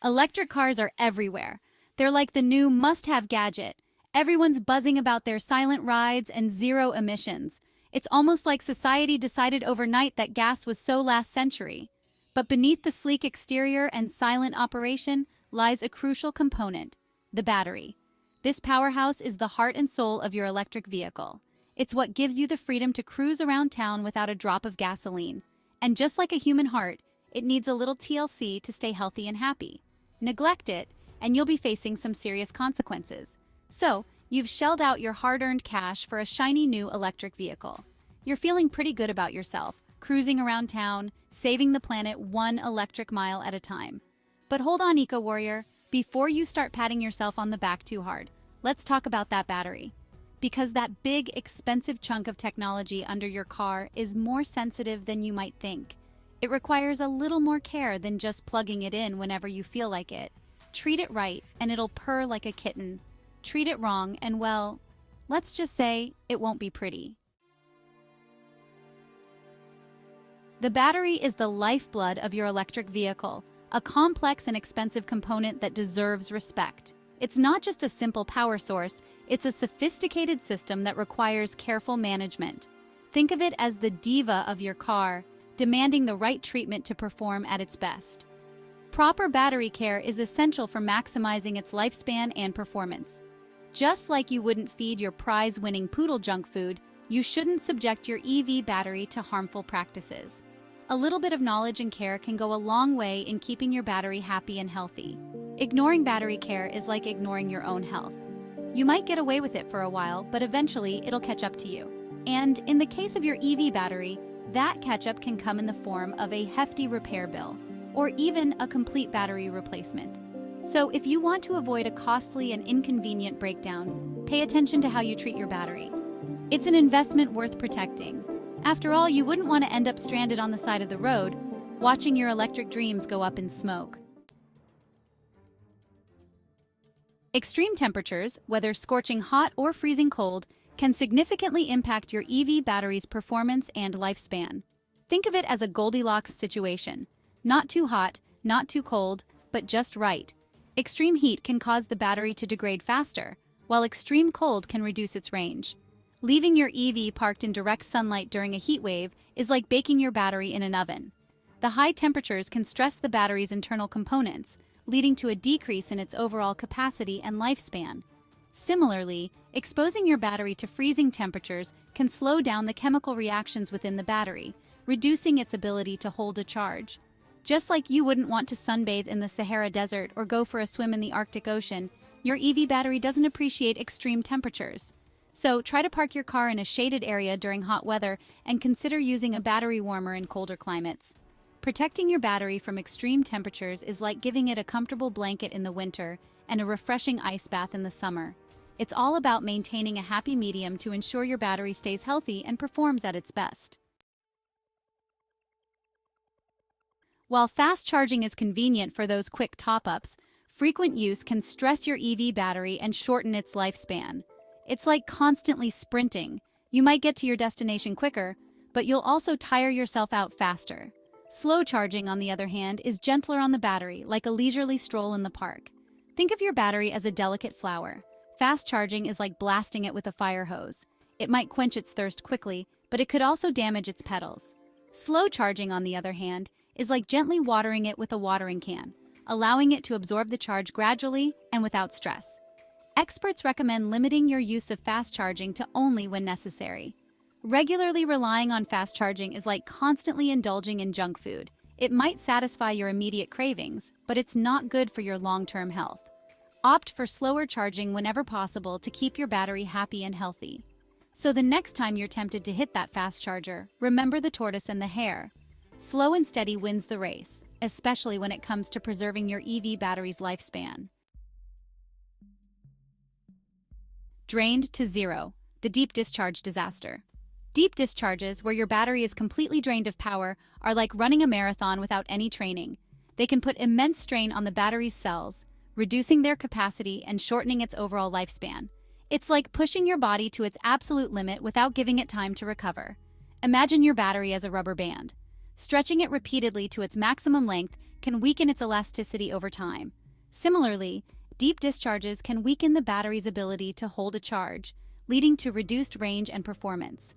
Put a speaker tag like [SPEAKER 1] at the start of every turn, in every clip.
[SPEAKER 1] Electric cars are everywhere. They're like the new must-have gadget. Everyone's buzzing about their silent rides and zero emissions. It's almost like society decided overnight that gas was so last century. But beneath the sleek exterior and silent operation lies a crucial component: the battery. This powerhouse is the heart and soul of your electric vehicle. It's what gives you the freedom to cruise around town without a drop of gasoline. And just like a human heart, it needs a little TLC to stay healthy and happy. Neglect it, and you'll be facing some serious consequences. So, you've shelled out your hard-earned cash for a shiny new electric vehicle. You're feeling pretty good about yourself, cruising around town, saving the planet one electric mile at a time. But hold on, eco-warrior. Before you start patting yourself on the back too hard, let's talk about that battery. Because that big, expensive chunk of technology under your car is more sensitive than you might think. It requires a little more care than just plugging it in whenever you feel like it. Treat it right, and it'll purr like a kitten. Treat it wrong, and well, let's just say it won't be pretty. The battery is the lifeblood of your electric vehicle, a complex and expensive component that deserves respect. It's not just a simple power source, it's a sophisticated system that requires careful management. Think of it as the diva of your car, demanding the right treatment to perform at its best. Proper battery care is essential for maximizing its lifespan and performance. Just like you wouldn't feed your prize-winning poodle junk food, you shouldn't subject your EV battery to harmful practices. A little bit of knowledge and care can go a long way in keeping your battery happy and healthy. Ignoring battery care is like ignoring your own health. You might get away with it for a while, but eventually it'll catch up to you. And in the case of your EV battery, that catch-up can come in the form of a hefty repair bill, or even a complete battery replacement. So if you want to avoid a costly and inconvenient breakdown, pay attention to how you treat your battery. It's an investment worth protecting. After all, you wouldn't want to end up stranded on the side of the road, watching your electric dreams go up in smoke. Extreme temperatures, whether scorching hot or freezing cold, can significantly impact your EV battery's performance and lifespan. Think of it as a Goldilocks situation. Not too hot, not too cold, but just right. Extreme heat can cause the battery to degrade faster, while extreme cold can reduce its range. Leaving your EV parked in direct sunlight during a heat wave is like baking your battery in an oven. The high temperatures can stress the battery's internal components, leading to a decrease in its overall capacity and lifespan. Similarly, exposing your battery to freezing temperatures can slow down the chemical reactions within the battery, reducing its ability to hold a charge. Just like you wouldn't want to sunbathe in the Sahara Desert or go for a swim in the Arctic Ocean, your EV battery doesn't appreciate extreme temperatures. So try to park your car in a shaded area during hot weather and consider using a battery warmer in colder climates. Protecting your battery from extreme temperatures is like giving it a comfortable blanket in the winter and a refreshing ice bath in the summer. It's all about maintaining a happy medium to ensure your battery stays healthy and performs at its best. While fast charging is convenient for those quick top-ups, frequent use can stress your EV battery and shorten its lifespan. It's like constantly sprinting. You might get to your destination quicker, but you'll also tire yourself out faster. Slow charging, on the other hand, is gentler on the battery, like a leisurely stroll in the park. Think of your battery as a delicate flower. Fast charging is like blasting it with a fire hose. It might quench its thirst quickly, but it could also damage its petals. Slow charging, on the other hand, is like gently watering it with a watering can, allowing it to absorb the charge gradually and without stress. Experts recommend limiting your use of fast charging to only when necessary. Regularly relying on fast charging is like constantly indulging in junk food. It might satisfy your immediate cravings, but it's not good for your long-term health. Opt for slower charging whenever possible to keep your battery happy and healthy. So the next time you're tempted to hit that fast charger, remember the tortoise and the hare. Slow and steady wins the race, especially when it comes to preserving your EV battery's lifespan. Drained to zero, the deep discharge disaster. Deep discharges, where your battery is completely drained of power, are like running a marathon without any training. They can put immense strain on the battery's cells, reducing their capacity and shortening its overall lifespan. It's like pushing your body to its absolute limit without giving it time to recover. Imagine your battery as a rubber band. Stretching it repeatedly to its maximum length can weaken its elasticity over time. Similarly, deep discharges can weaken the battery's ability to hold a charge, leading to reduced range and performance.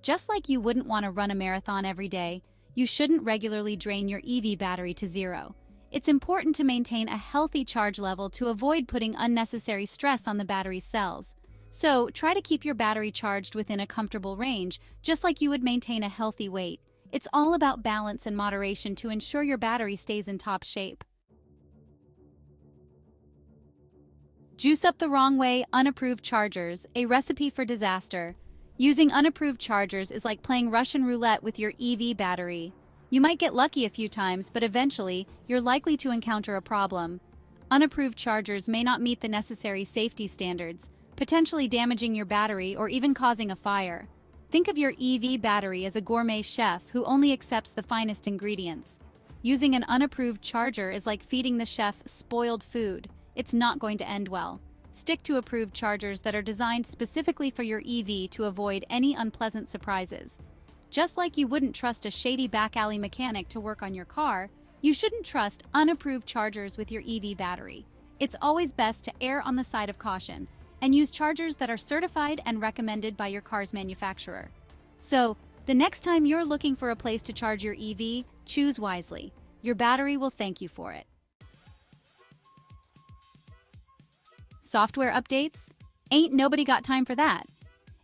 [SPEAKER 1] Just like you wouldn't want to run a marathon every day, you shouldn't regularly drain your EV battery to zero. It's important to maintain a healthy charge level to avoid putting unnecessary stress on the battery's cells. So, try to keep your battery charged within a comfortable range, just like you would maintain a healthy weight. It's all about balance and moderation to ensure your battery stays in top shape. Juice up the wrong way, unapproved chargers, a recipe for disaster. Using unapproved chargers is like playing Russian roulette with your EV battery. You might get lucky a few times, but eventually, you're likely to encounter a problem. Unapproved chargers may not meet the necessary safety standards, potentially damaging your battery or even causing a fire. Think of your EV battery as a gourmet chef who only accepts the finest ingredients. Using an unapproved charger is like feeding the chef spoiled food. It's not going to end well. Stick to approved chargers that are designed specifically for your EV to avoid any unpleasant surprises. Just like you wouldn't trust a shady back alley mechanic to work on your car, you shouldn't trust unapproved chargers with your EV battery. It's always best to err on the side of caution and use chargers that are certified and recommended by your car's manufacturer. So, the next time you're looking for a place to charge your EV, choose wisely. Your battery will thank you for it. Software updates? Ain't nobody got time for that.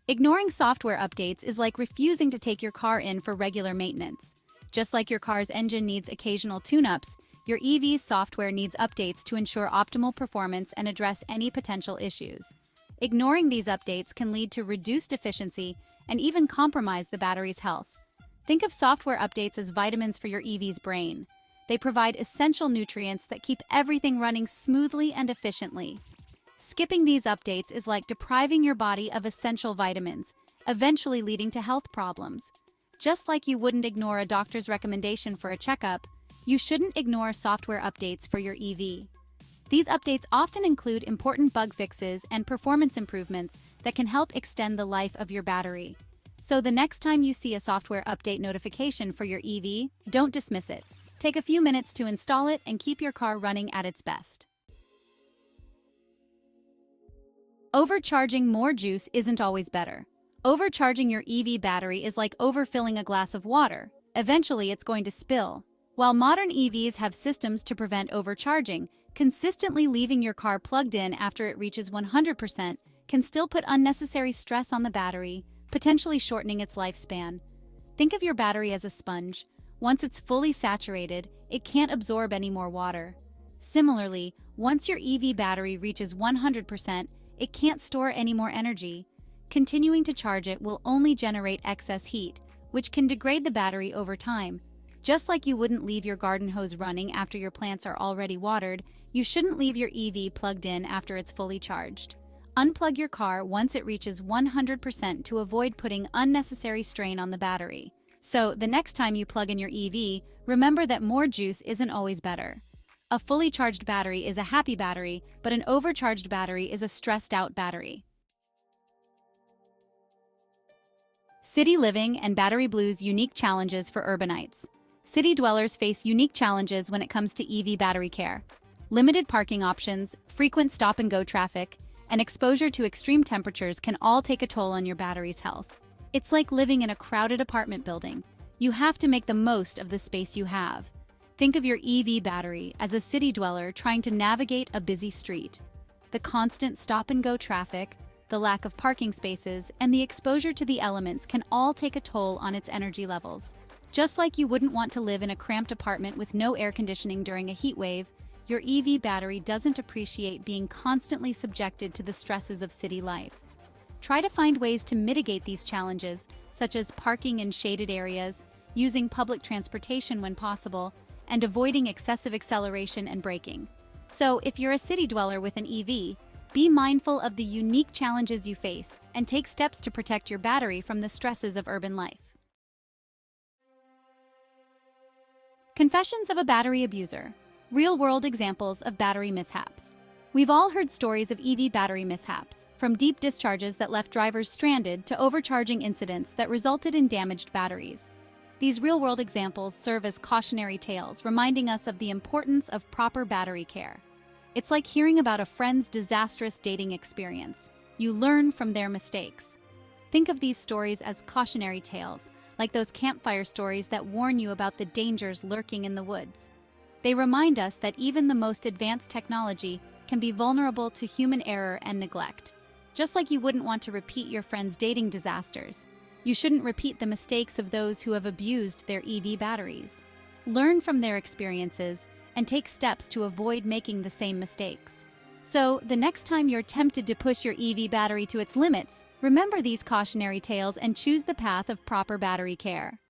[SPEAKER 1] Ignoring software updates is like refusing to take your car in for regular maintenance. Just like your car's engine needs occasional tune-ups, your EV's software needs updates to ensure optimal performance and address any potential issues. Ignoring these updates can lead to reduced efficiency and even compromise the battery's health. Think of software updates as vitamins for your EV's brain. They provide essential nutrients that keep everything running smoothly and efficiently. Skipping these updates is like depriving your body of essential vitamins, eventually leading to health problems. Just like you wouldn't ignore a doctor's recommendation for a checkup, you shouldn't ignore software updates for your EV. These updates often include important bug fixes and performance improvements that can help extend the life of your battery. So the next time you see a software update notification for your EV, don't dismiss it. Take a few minutes to install it and keep your car running at its best. Overcharging more juice isn't always better. Overcharging your EV battery is like overfilling a glass of water. Eventually, it's going to spill. While modern EVs have systems to prevent overcharging, consistently leaving your car plugged in after it reaches 100% can still put unnecessary stress on the battery, potentially shortening its lifespan. Think of your battery as a sponge. Once it's fully saturated, it can't absorb any more water. Similarly, once your EV battery reaches 100%, it can't store any more energy. Continuing to charge it will only generate excess heat, which can degrade the battery over time. Just like you wouldn't leave your garden hose running after your plants are already watered, you shouldn't leave your EV plugged in after it's fully charged. Unplug your car once it reaches 100% to avoid putting unnecessary strain on the battery. So, the next time you plug in your EV, remember that more juice isn't always better. A fully charged battery is a happy battery, but an overcharged battery is a stressed-out battery. City living and battery blues unique challenges for urbanites. City dwellers face unique challenges when it comes to EV battery care. Limited parking options, frequent stop-and-go traffic, and exposure to extreme temperatures can all take a toll on your battery's health. It's like living in a crowded apartment building. You have to make the most of the space you have. Think of your EV battery as a city dweller trying to navigate a busy street. The constant stop-and-go traffic, the lack of parking spaces, and the exposure to the elements can all take a toll on its energy levels. Just like you wouldn't want to live in a cramped apartment with no air conditioning during a heat wave, your EV battery doesn't appreciate being constantly subjected to the stresses of city life. Try to find ways to mitigate these challenges, such as parking in shaded areas, using public transportation when possible, and avoiding excessive acceleration and braking. So, if you're a city dweller with an EV, be mindful of the unique challenges you face and take steps to protect your battery from the stresses of urban life. Confessions of a battery abuser. Real-world examples of battery mishaps. We've all heard stories of EV battery mishaps, from deep discharges that left drivers stranded to overcharging incidents that resulted in damaged batteries. These real-world examples serve as cautionary tales, reminding us of the importance of proper battery care. It's like hearing about a friend's disastrous dating experience. You learn from their mistakes. Think of these stories as cautionary tales, like those campfire stories that warn you about the dangers lurking in the woods. They remind us that even the most advanced technology can be vulnerable to human error and neglect. Just like you wouldn't want to repeat your friend's dating disasters, you shouldn't repeat the mistakes of those who have abused their EV batteries. Learn from their experiences and take steps to avoid making the same mistakes. So, the next time you're tempted to push your EV battery to its limits, remember these cautionary tales and choose the path of proper battery care.